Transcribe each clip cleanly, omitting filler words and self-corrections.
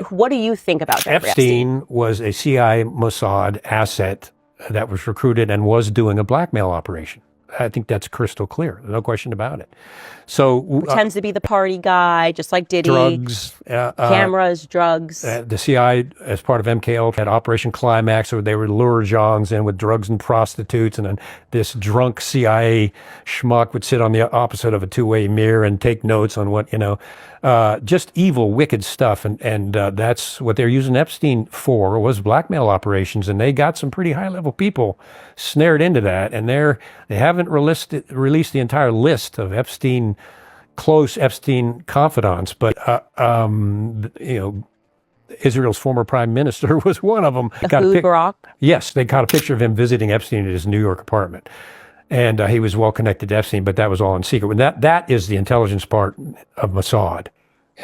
What do you think about Jeffrey Epstein was a CIA Mossad asset that was recruited and was doing a blackmail operation. I think that's crystal clear. No question about it. So pretends to be the party guy, just like Diddy. Drugs, cameras, drugs. The CIA, as part of MKUltra, had Operation Climax, where they would lure Johns in with drugs and prostitutes, and then this drunk CIA schmuck would sit on the opposite of a two-way mirror and take notes on what, just evil, wicked stuff. And that's what they're using Epstein for, was blackmail operations. And they got some pretty high-level people snared into that. And they haven't released the entire list of close Epstein confidants, but Israel's former prime minister was one of them. Barack? Yes, they got a picture of him visiting Epstein at his New York apartment. And he was well connected to Epstein, but that was all in secret. And that is the intelligence part of Mossad.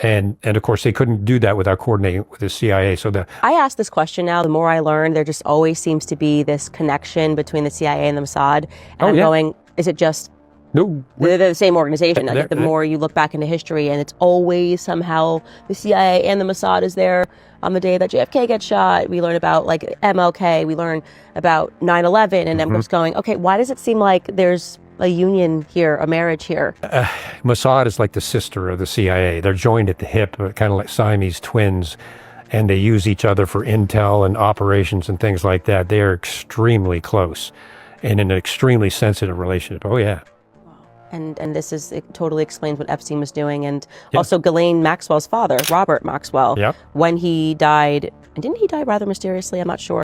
And of course, they couldn't do that without coordinating with the CIA. I ask this question now, the more I learn, there just always seems to be this connection between the CIA and the Mossad. And I'm going, is it just... No, they're the same organization. The more you look back into history, and it's always somehow the CIA and the Mossad is there on the day that JFK gets shot. We learn about MLK. We learn about 9/11, and I'm just going, okay, why does it seem like there's a union here, a marriage here? Mossad is like the sister of the CIA. They're joined at the hip, kind of like Siamese twins, and they use each other for intel and operations and things like that. They are extremely close and in an extremely sensitive relationship. Oh, yeah. And it totally explains what Epstein was doing. And also Ghislaine Maxwell's father, Robert Maxwell, when he died, and didn't he die rather mysteriously? I'm not sure.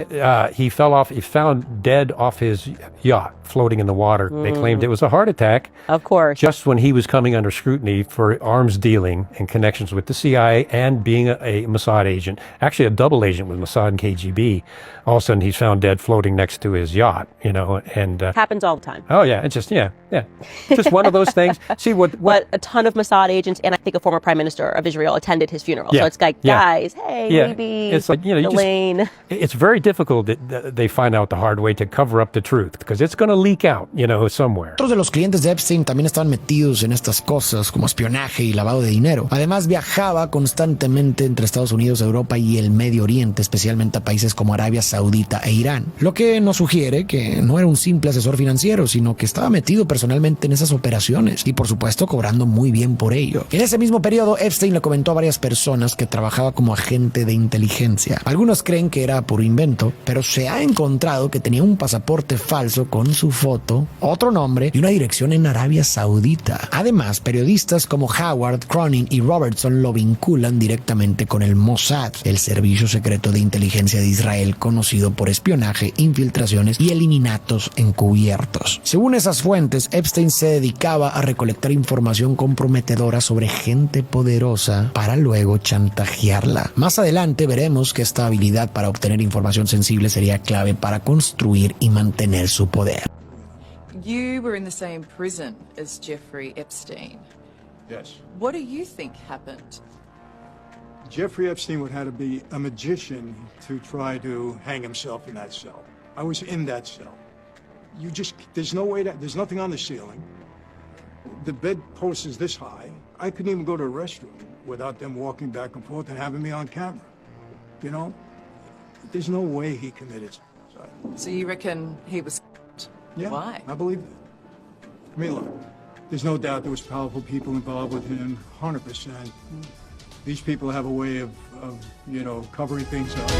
He fell off, he found dead off his yacht, floating in the water. They claimed it was a heart attack. Of course. Just when he was coming under scrutiny for arms dealing and connections with the CIA and being a Mossad agent, actually a double agent with Mossad and KGB. All of a sudden he's found dead floating next to his yacht, and... happens all the time. Oh, yeah. It's just, just one of those things. See what a ton of Mossad agents, and I think a former prime minister of Israel attended his funeral. So it's like, guys, hey, maybe it's like, Elaine. It's very difficult that they find out the hard way to cover up the truth, because it's going to leak out, somewhere. Otros de los clientes de Epstein también estaban metidos en estas cosas como espionaje y lavado de dinero. Además, viajaba constantemente entre Estados Unidos, Europa y el Medio Oriente, especialmente a países como Arabia Saudita e Irán. Lo que nos sugiere que no era un simple asesor financiero, sino que estaba metido personalmente en esas operaciones y, por supuesto, cobrando muy bien por ello. En ese mismo periodo, Epstein le comentó a varias personas que trabajaba como agente de inteligencia. Algunos creen que era puro invento, pero se ha encontrado que tenía un pasaporte falso con su foto, otro nombre y una dirección en Arabia Saudita. Además, periodistas como Howard, Cronin y Robertson lo vinculan directamente con el Mossad, el servicio secreto de inteligencia de Israel conocido por espionaje, infiltraciones y eliminatos encubiertos. Según esas fuentes, Epstein se dedicaba a recolectar información comprometedora sobre gente poderosa para luego chantajearla. Más adelante veremos que esta habilidad para obtener información sensible sería clave para construir y mantener su poder. You were in the same prison as Jeffrey Epstein. Yes. What do you think happened? Jeffrey Epstein would have to be a magician to try to hang himself in that cell. I was in that cell. There's no way there's nothing on the ceiling. The bedpost is this high. I couldn't even go to a restroom without them walking back and forth and having me on camera. There's no way he committed suicide. So you reckon he was... Yeah, why? I believe that. I mean, look, there's no doubt there was powerful people involved with him, 100%. These people have a way of covering things up.